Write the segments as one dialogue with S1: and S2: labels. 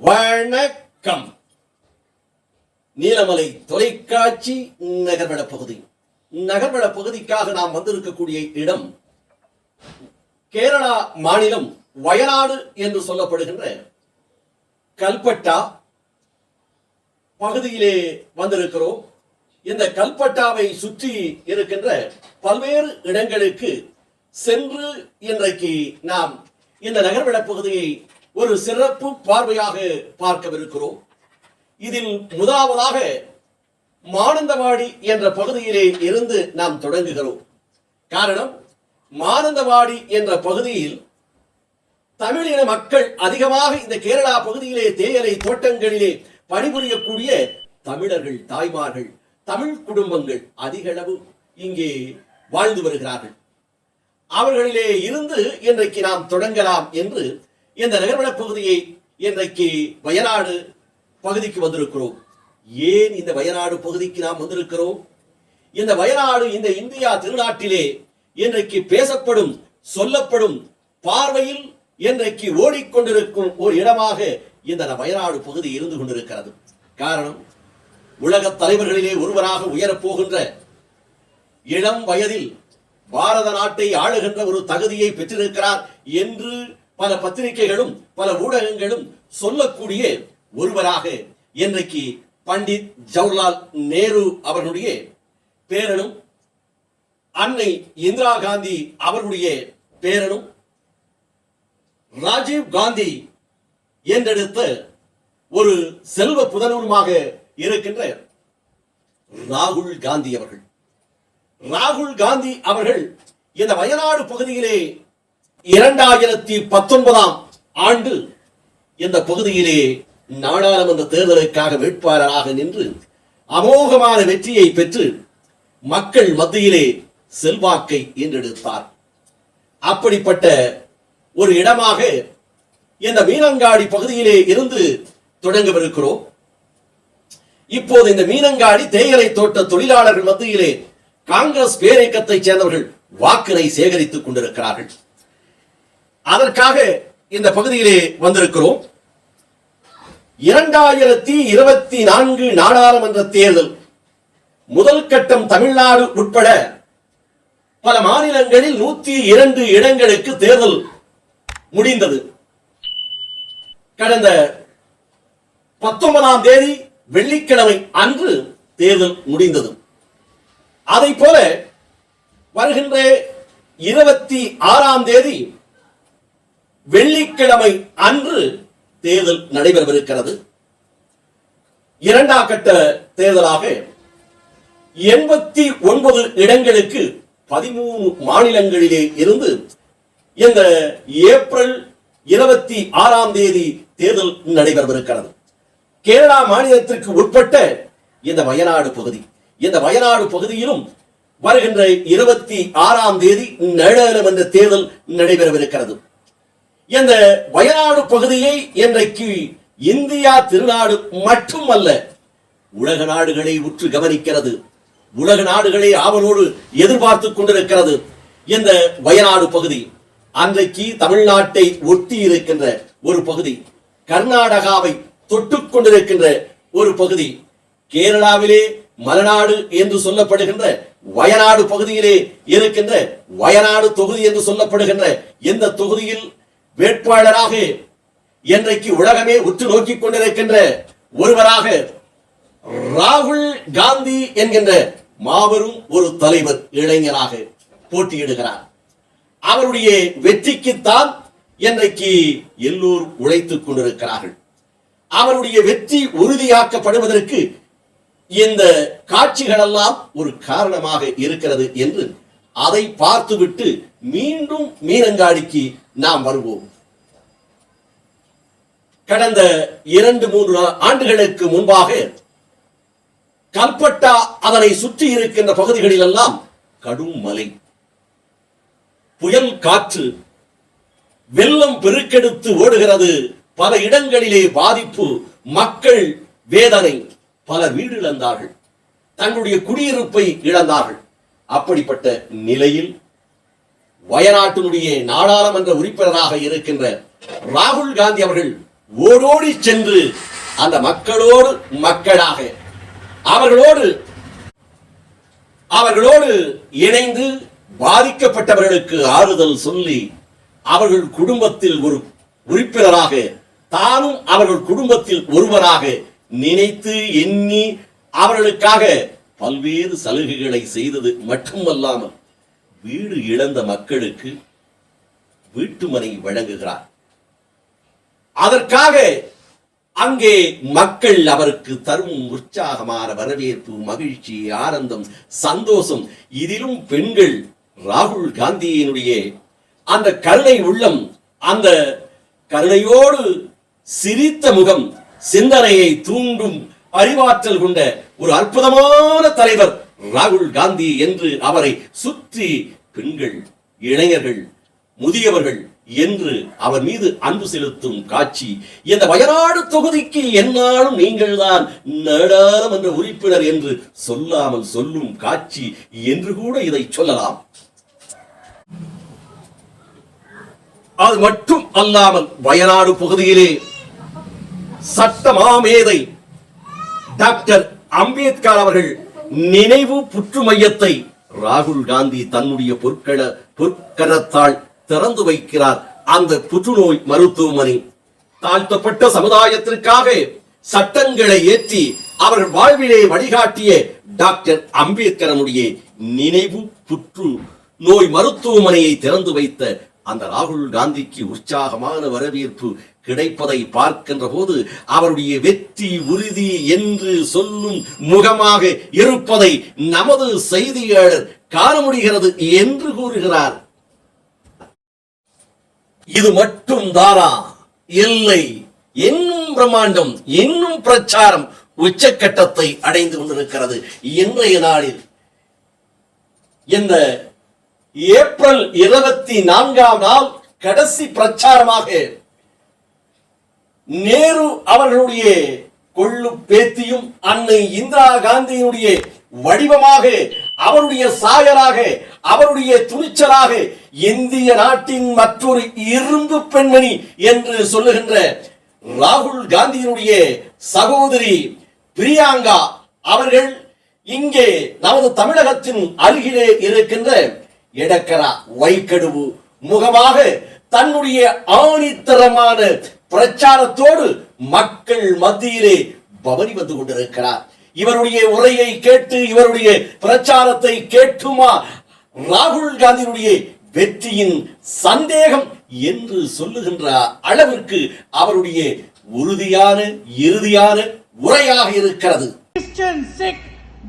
S1: வணக்கம். நீலமலை தொலைக்காட்சி நகர்வள பகுதி. நகர்வள பகுதிக்காக நாம் வந்திருக்கக்கூடிய இடம் கேரளா மாநிலம் வயநாடு என்று சொல்லப்படுகின்ற கல்பட்டா பகுதியிலே வந்திருக்கிறோம். இந்த கல்பட்டாவை சுற்றி இருக்கின்ற பல்வேறு இடங்களுக்கு சென்று இன்றைக்கு நாம் இந்த நகர்வள பகுதியை ஒரு சிறப்பு பார்வையாக பார்க்கவிருக்கிறோம். இதில் முதலாவதாக மானந்தவாடி என்ற பகுதியிலே இருந்து நாம் தொடங்குகிறோம். காரணம், மானந்தவாடி என்ற பகுதியில் தமிழின மக்கள் அதிகமாக இந்த கேரளா பகுதியிலே தேயிலை தோட்டங்களிலே பணிபுரியக்கூடிய தமிழர்கள், தாய்மார்கள், தமிழ் குடும்பங்கள் அதிக அளவு இங்கே வாழ்ந்து வருகிறார்கள். அவர்களிலே இருந்து இன்றைக்கு நாம் தொடங்கலாம் என்று இந்த நகர்வள பகுதியை இன்றைக்கு வயநாடு பகுதிக்கு வந்திருக்கிறோம். ஏன் இந்த வயநாடு பகுதிக்கு நாம் வந்திருக்கிறோம்? இந்த வயநாடு இந்த இந்தியா திருநாட்டிலே இன்றைக்கு பேசப்படும், சொல்லப்படும், பார்வையில் இன்றைக்கு ஓடிக்கொண்டிருக்கும் ஒரு இடமாக இந்த வயநாடு பகுதி இருந்து கொண்டிருக்கிறது. காரணம், உலக தலைவர்களிலே ஒருவராக உயரப்போகின்ற இளம் வயதில் பாரத நாட்டை ஆளுகின்ற ஒரு தகுதியை பெற்றிருக்கிறார் என்று பல பத்திரிகைகளும் பல ஊடகங்களும் சொல்லக்கூடிய ஒருவராக இன்றைக்கு பண்டிட் ஜவஹர்லால் நேரு அவர்களுடைய பேரனும் அன்னை இந்திரா காந்தி அவர்களுடைய பேரனும் ராஜீவ் காந்தி என்றெடுத்த ஒரு செல்வ புதனூருமாக இருக்கின்ற ராகுல் காந்தி அவர்கள். ராகுல் காந்தி அவர்கள் இந்த வயநாடு பகுதியிலே 2019 ஆண்டு இந்த பகுதியிலே நாடாளுமன்ற தேர்தலுக்காக வேட்பாளராக நின்று அமோகமான வெற்றியை பெற்று மக்கள் மத்தியிலே செல்வாக்கை ஈன்றெடுத்தார். அப்படிப்பட்ட ஒரு இடமாக இந்த மீனங்காடி பகுதியிலே இருந்து தொடங்கவிருக்கிறோம். இப்போது இந்த மீனங்காடி தேயிலை தோட்ட தொழிலாளர்கள் மத்தியிலே காங்கிரஸ் பேரியக்கத்தைச் சேர்ந்தவர்கள் வாக்கினை சேகரித்துக் கொண்டிருக்கிறார்கள். அதற்காக இந்த பகுதியிலே வந்திருக்கிறோம். 2024 நாடாளுமன்ற தேர்தல் முதல் கட்டம் தமிழ்நாடு உட்பட பல மாநிலங்களில் 102 இடங்களுக்கு தேர்தல் முடிந்தது. கடந்த 19ஆம் தேதி வெள்ளிக்கிழமை அன்று தேர்தல் முடிந்தது. அதை போல வருகின்ற 26ஆம் தேதி வெள்ளிக்கிழமை அன்று தேர்தல் நடைபெறவிருக்கிறது. இரண்டாம் கட்ட தேர்தலாக 89 இடங்களுக்கு 13 மாநிலங்களிலே இருந்து இந்த ஏப்ரல் 26ஆம் தேதி தேர்தல் நடைபெறவிருக்கிறது. கேரளா மாநிலத்திற்கு உட்பட்ட இந்த வயநாடு பகுதி, இந்த வயநாடு பகுதியிலும் வருகின்ற 26ஆம் தேதி நாடாளுமன்ற தேர்தல் நடைபெறவிருக்கிறது. இந்த வயநாடு பகுதியை இன்றைக்கு இந்தியா திருநாடு மட்டுமல்ல, உலக நாடுகளை உற்று கவனிக்கிறது. உலக நாடுகளை ஆவலோடு எதிர்பார்த்துக் கொண்டிருக்கிறது. இந்த வயநாடு பகுதி அன்றைக்கு தமிழ்நாட்டை ஒட்டி இருக்கின்ற ஒரு பகுதி, கர்நாடகாவை தொட்டுக் கொண்டிருக்கின்ற ஒரு பகுதி, கேரளாவிலே மலைநாடு என்று சொல்லப்படுகின்ற வயநாடு பகுதியிலே இருக்கின்ற வயநாடு தொகுதி என்று சொல்லப்படுகின்ற இந்த தொகுதியில் வேட்பாளராக இன்றைக்கு உலகமே உற்று நோக்கிக் கொண்டிருக்கின்ற ஒருவராக ராகுல் காந்தி என்கின்ற மாபெரும் ஒரு தலைவர் இளைஞராக போட்டியிடுகிறார். அவருடைய வெற்றிக்குத்தான் இன்றைக்கு எல்லோரும் உழைத்துக் கொண்டிருக்கிறார்கள். அவருடைய வெற்றி உறுதியாக்கப்படுவதற்கு இந்த காட்சிகள் எல்லாம் ஒரு காரணமாக இருக்கிறது என்று அதை பார்த்துவிட்டு மீண்டும் மீனங்காடிக்கு நாம் வருவோம். கடந்த 2-3 ஆண்டுகளுக்கு முன்பாக கல்பட்டா அதனை சுற்றி இருக்கின்ற பகுதிகளில் எல்லாம் கடும் மழை, புயல் காற்று, வெள்ளம் பெருக்கெடுத்து ஓடுகிறது. பல இடங்களிலே பாதிப்பு, மக்கள் வேதனை, பல வீடு இழந்தார்கள், தங்களுடைய குடியிருப்பை இழந்தார்கள். அப்படிப்பட்ட நிலையில் வயநாட்டினுடைய நாடாளுமன்ற உறுப்பினராக இருக்கின்ற ராகுல் காந்தி அவர்கள் ஓடோடி சென்று அந்த மக்களோடு மக்களாக அவர்களோடு இணைந்து பாதிக்கப்பட்டவர்களுக்கு ஆறுதல் சொல்லி அவர்கள் குடும்பத்தில் ஒரு உறுப்பினராக தானும் அவர்கள் குடும்பத்தில் ஒருவராக நினைத்து எண்ணி அவர்களுக்காக பல்வேறு சலுகைகளை செய்தது மட்டுமல்லாமல் வீடு இழந்த மக்களுக்கு வீட்டுமனை வழங்குகிறார். அதற்காக அங்கே மக்கள் அவருக்கு தரும் உற்சாகமான வரவேற்பு, மகிழ்ச்சி, ஆனந்தம், சந்தோஷம். இதிலும் பெண்கள் ராகுல் காந்தியினுடைய அந்த கருணை உள்ளம், அந்த கருணையோடு சிரித்த முகம், சிந்தனையை தூண்டும் அறிவாற்றல் கொண்ட ஒரு அற்புதமான தலைவர் ராகுல் காந்தி என்று அவரை சுற்றி பெண்கள், இளைஞர்கள், முதியவர்கள் என்று அவர் மீது அன்பு செலுத்தும் காட்சி. இந்த வயநாடு தொகுதிக்கு என்னாலும் நீங்கள் தான் நாடாளுமன்ற உறுப்பினர் என்று சொல்லாமல் சொல்லும் காட்சி என்று கூட இதை சொல்லலாம். அது மட்டும் அல்லாமல் வயநாடு பகுதியிலே சட்ட மாமேதை டாக்டர் அம்பேத்கர் அவர்கள் நினைவு புற்று மையத்தை ராகுல் காந்தி தன்னுடைய பொற்கரத்தால் திறந்து வைக்கிறார். அந்த புற்றுநோய் மருத்துவமனை தாழ்த்தப்பட்ட சமுதாயத்திற்காக சட்டங்களை ஏற்றி அவர்கள் வாழ்விலே வழிகாட்டிய டாக்டர் அம்பேத்கரனுடைய நினைவு புற்று நோய் மருத்துவமனையை திறந்து வைத்த அந்த ராகுல் காந்திக்கு உற்சாகமான வரவேற்பு கிடைப்பதை பார்க்கின்ற போது அவருடைய வெற்றி உறுதி என்று சொல்லும் முகமாக இருப்பதை நமது செய்தியாளர் காண முடிகிறது என்று கூறுகிறார். இது மட்டும் தானா? இல்லை, இன்னும் பிரம்மாண்டம், இன்னும் பிரச்சாரம் உச்சக்கட்டத்தை அடைந்து கொண்டிருக்கிறது. இன்றைய நாளில் இந்த ஏப்ரல் 24ஆம் நாள் கடைசி பிரச்சாரமாக நேரு அவர்களுடைய கொள்ளு பேத்தியும் அன்னை இந்திரா காந்தியினுடைய வடிவமாக, அவருடைய சாயலாக, அவருடைய துணிச்சலாக இந்திய நாட்டின் மற்றொரு இரும்பு பெண்மணி என்று சொல்லுகின்ற ராகுல் காந்தியினுடைய சகோதரி பிரியங்கா அவர்கள் இங்கே நமது தமிழகத்தின் அருகிலே இருக்கின்ற எடக்கரா வைக்கடுவு முகமாக தன்னுடைய ஆணித்தரமான பிரச்சாரத்தோடு மக்கள் மத்தியிலே பவனி வந்து கொண்டிருக்கிறார். இவருடைய உரையை கேட்டு, இவருடைய பிரச்சாரத்தை கேட்டுமா ராகுல் காந்தியினுடைய வெற்றியின் சந்தேகம் என்று சொல்லுகின்ற அளவிற்கு அவருடைய உறுதியான இறுதியான உரையாக இருக்கிறது.
S2: Christian, Sikh,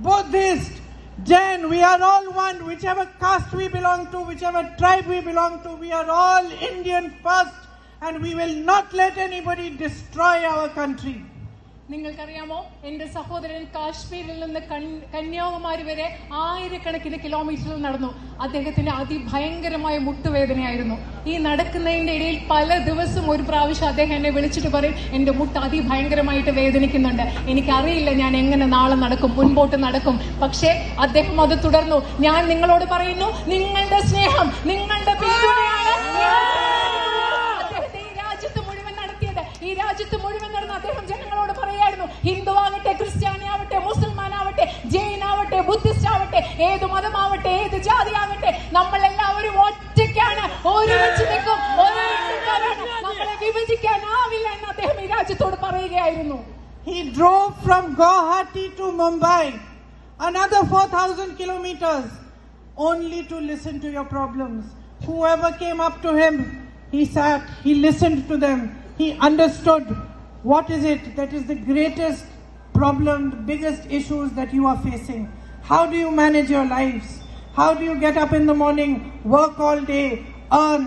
S2: Buddhist, Jain, we are all one. Whichever caste we belong to, whichever tribe we belong to, we are all Indian first, and we will not let anybody destroy our country.
S3: നിങ്ങൾക്കറിയാമോ, എൻ്റെ സഹോദരൻ കാശ്മീരിൽ നിന്ന് കന്യാകുമാരി വരെ ആയിരക്കണക്കിന് കിലോമീറ്ററുകൾ നടന്നു. അദ്ദേഹത്തിന് അതിഭയങ്കരമായ മുട്ടുവേദനയായിരുന്നു. ഈ നടക്കുന്നതിൻ്റെ ഇടയിൽ പല ദിവസം ഒരു പ്രാവശ്യം അദ്ദേഹം എന്നെ വിളിച്ചിട്ട് പറയും, എൻ്റെ മുട്ട് അതിഭയങ്കരമായിട്ട് വേദനിക്കുന്നുണ്ട്, എനിക്കറിയില്ല ഞാൻ എങ്ങനെ നാളെ നടക്കും, മുൻപോട്ട് നടക്കും. പക്ഷേ അദ്ദേഹം അത് തുടർന്നു. ഞാൻ നിങ്ങളോട് പറയുന്നു, നിങ്ങളുടെ സ്നേഹം, നിങ്ങളുടെ പിന്തുണയാണ് അദ്ദേഹത്തെ ഈ രാജ്യത്ത് മുഴുവൻ നടന്ന അദ്ദേഹം ജനങ്ങളോട് പറയായിരുന്നു, ഹിന്ദു ആവട്ടെ, ക്രിസ്ത്യാനി ആവട്ടെ, മുസൽമാൻ ആവട്ടെ, ജെയിൻ ആവട്ടെ, ബുദ്ധിസ്റ്റ് ആവട്ടെ, ഏത് മതമാവട്ടെ, ഏത് ജാതി ആവട്ടെ, നമ്മൾ എല്ലാവരും ഒറ്റയ്ക്കാണ്, ഒരുമിച്ച് നിൽക്കും, നമ്മളെ വിഭജിക്കാനാവില്ല എന്ന് അദ്ദേഹം ഈ രാജ്യത്തോട് പറയുകയായിരുന്നു.
S2: He drove from Guwahati to Mumbai, another 4,000 kilometers, only to listen to your problems. Whoever came up to him, he sat, he listened to them. He understood what is it that is the greatest problem, the biggest issues that you are facing. How do you manage your lives? How do you get up in the morning, work all day, earn,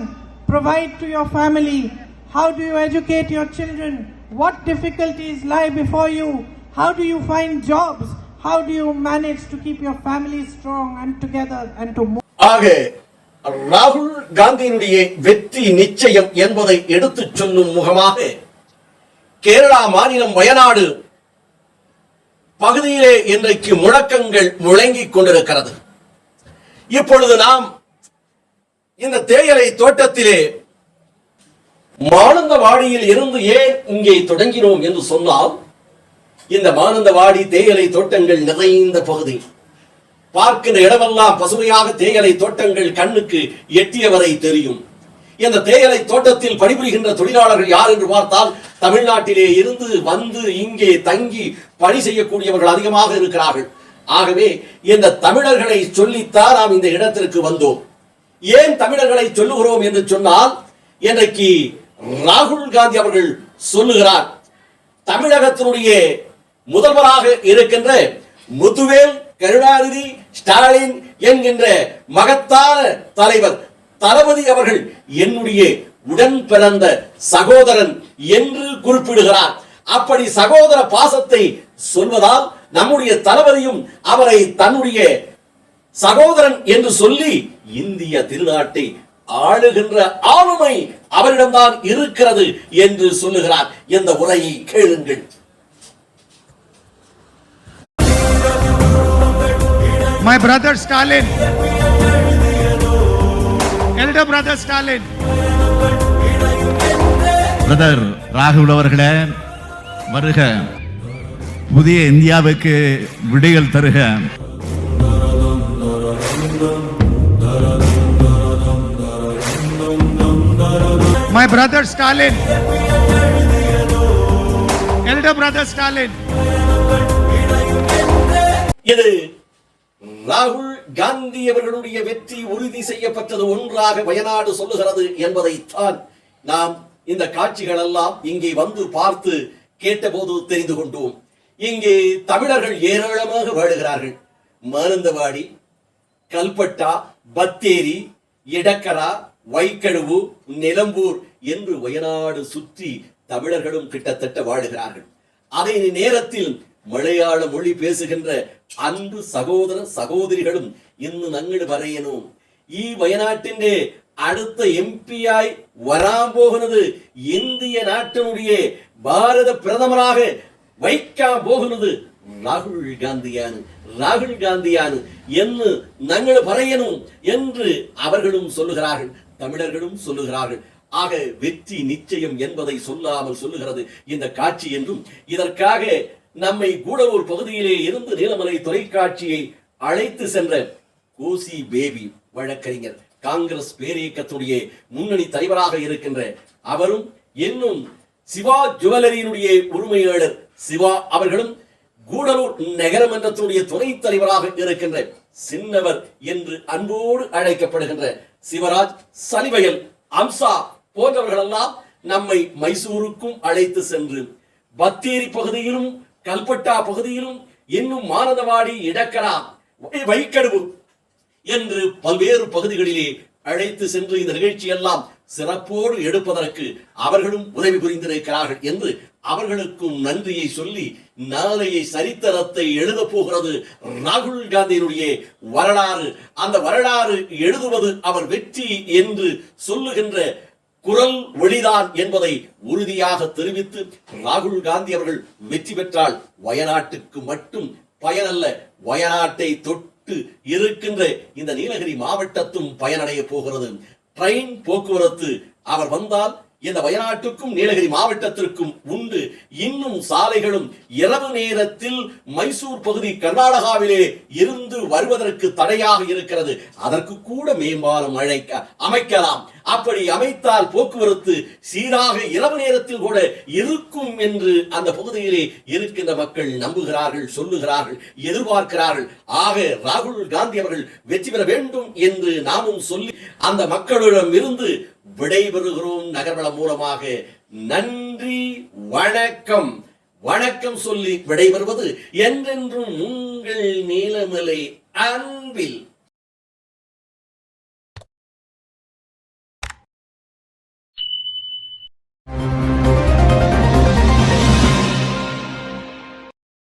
S2: provide to your family? How do you educate your children? What difficulties lie before you? How do you find jobs? How do you manage to keep your family strong and together and to move?
S1: ராகுல் காந்தியினுடைய வெற்றி நிச்சயம் என்பதை எடுத்துச் சொல்லும் முகமாக கேரளா மாநிலம் வயநாடு பகுதியிலே இன்றைக்கு முழக்கங்கள் முழங்கிக் கொண்டிருக்கிறது. இப்பொழுது நாம் இந்த தேயிலை தோட்டத்திலே மானந்தவாடியில் இருந்து ஏன் இங்கே தொடங்கினோம் என்று சொன்னால், இந்த மானந்தவாடி தேயிலை தோட்டங்கள் நிறைந்த பகுதி. பார்க்கின்ற இடமெல்லாம் பசுமையாக தேயிலை தோட்டங்கள் கண்ணுக்கு எட்டியவரை தெரியும். இந்த தேயிலை தோட்டத்தில் பணிபுரிகின்ற தொழிலாளர்கள் யார் என்று பார்த்தால், தமிழ்நாட்டிலே இருந்து வந்து இங்கே தங்கி பணி செய்யக்கூடியவர்கள் அதிகமாக இருக்கிறார்கள். ஆகவே இந்த தமிழர்களை சொல்லித்தான் நாம் இந்த இடத்திற்கு வந்தோம். ஏன் தமிழர்களை சொல்லுகிறோம் என்று சொன்னால், இன்றைக்கு ராகுல் காந்தி அவர்கள் சொல்லுகிறார், தமிழகத்தினுடைய முதல்வராக இருக்கின்ற முத்துவேல் கருணாநிதி ஸ்டாலின் என்கின்ற மகத்தான தலைவர் தளபதி அவர்கள் என்னுடைய உடன் பிறந்த சகோதரன் என்று குறிப்பிடுகிறார். அப்படி சகோதர பாசத்தை சொல்வதால் நம்முடைய தளபதியும் அவரை தன்னுடைய சகோதரன் என்று சொல்லி இந்திய திருநாட்டை ஆளுகின்ற ஆளுமை அவரிடம்தான் இருக்கிறது என்று சொல்லுகிறார். இந்த உரையை கேளுங்கள்.
S4: My brother Stalin, elder brother Stalin.
S5: Brother ராகுல் அவர்களே, வருக. புதிய இந்தியாவுக்கு விடியல் தருக.
S4: My brother Stalin, elder brother Stalin.
S1: இது ராகுல் காந்தி அவர்களுடைய வெற்றி உறுதி செய்யப்பட்டது ஒன்றாக வயநாடு சொல்லுகிறது என்பதைத்தான் நாம் இந்த காட்சிகள் எல்லாம் இங்கே வந்து பார்த்து கேட்டபோது தெரிந்து கொண்டோம். இங்கே தமிழர்கள் ஏராளமாக வாழுகிறார்கள். மானந்தவாடி, கல்பட்டா, பத்தேரி, இடக்கரா, வைக்கழுவு, நிலம்பூர் என்று வயநாடு சுற்றி தமிழர்களும் கிட்டத்தட்ட வாழுகிறார்கள். அதே நேரத்தில் மலையாள மொழி பேசுகின்ற அன்பு சகோதர சகோதரிகளும் இன்னும் ഞങ്ങൾ പറയുന്നു, ഈ വയനാട്ടിന്റെ അടുത്ത എംപിയായി വരാൻ പോകുന്നത് ഇന്ത്യ നാട്ടിനുடைய ഭാരത பிரதமராக வைക്കാൻ പോകുന്നത് ராகுல் காந்திയാണ്, ராகுல் காந்திയാണ് എന്ന് ഞങ്ങൾ പറയുന്നു என்று அவர்களும் சொல்லுகிறார்கள், தமிழர்களும் சொல்லுகிறார்கள். ஆக வெற்றி நிச்சயம் என்பதை சொல்லாமல் சொல்லுகிறது இந்த காட்சி என்றும், இதற்காக நம்மை கூடலூர் பகுதியிலே இருந்து நீலமலை தொலைக்காட்சியை அழைத்து சென்ற கோசி பேபி வழக்கறிஞர், காங்கிரஸ் பேரியக்கத்துடைய முன்னணி தலைவராக இருக்கின்ற அவரும், இன்னும் சிவா ஜுவல்லரியினுடைய உரிமையாளர் சிவா அவர்களும், கூடலூர் நகரமன்றத்தினுடைய துணைத் தலைவராக இருக்கின்ற சின்னவர் என்று அன்போடு அழைக்கப்படுகின்ற சிவராஜ், சலிவயல், அம்சா போன்றவர்களெல்லாம் நம்மை மைசூருக்கும் அழைத்து சென்று பத்தேரி பகுதியிலும் கல்பட்டா பகுதியிலும் இன்னும் மானந்தவாடி, இடக்கரா, வைக்கடுவு என்று பல்வேறு பகுதிகளிலே அழைத்து சென்று இந்த நிகழ்ச்சி எல்லாம் சிறப்போடு எடுப்பதற்கு அவர்களும் உதவி புரிந்திருக்கிறார்கள் என்று அவர்களுக்கும் நன்றியை சொல்லி, நாளைய சரித்திரத்தை எழுத போகிறது ராகுல் காந்தியினுடைய வரலாறு. அந்த வரலாறு எழுதுவது அவர் வெற்றி என்று சொல்லுகின்ற குரல் ஒளிதான் என்பதை உறுதியாக தெரிவித்து, ராகுல் காந்தி அவர்கள் வெற்றி பெற்றால் வயநாட்டுக்கு மட்டும் பயனல்ல, வயநாட்டை தொட்டு இருக்கின்ற இந்த நீலகிரி மாவட்டத்தும் பயனடைய போகிறது. ட்ரெயின் போக்குவரத்து அவர் வந்தால் இந்த வயநாட்டுக்கும் நீலகிரி மாவட்டத்திற்கும் உண்டு. இன்னும் சாலைகளும் இரவு நேரத்தில் மைசூர் பகுதி கர்நாடகாவிலே இருந்து வருவதற்கு தடையாக இருக்கிறது. அதற்கு கூட மேம்பாலம் அமைக்கலாம். அப்படி அமைத்தால் போக்குவரத்து சீராக இரவு நேரத்தில் கூட இருக்கும் என்று அந்த பகுதியிலே இருக்கின்ற மக்கள் நம்புகிறார்கள், சொல்லுகிறார்கள், எதிர்பார்க்கிறார்கள். ஆக ராகுல் காந்தி அவர்கள் வெற்றி பெற வேண்டும் என்று நாமும் சொல்லி அந்த மக்களிடம் இருந்து விடைபெறுகிறோம் நகர்வளம் மூலமாக. நன்றி, வணக்கம். வணக்கம் சொல்லி விடைபெறுவது என்றென்றும் உங்கள் நீலமலை அன்பில்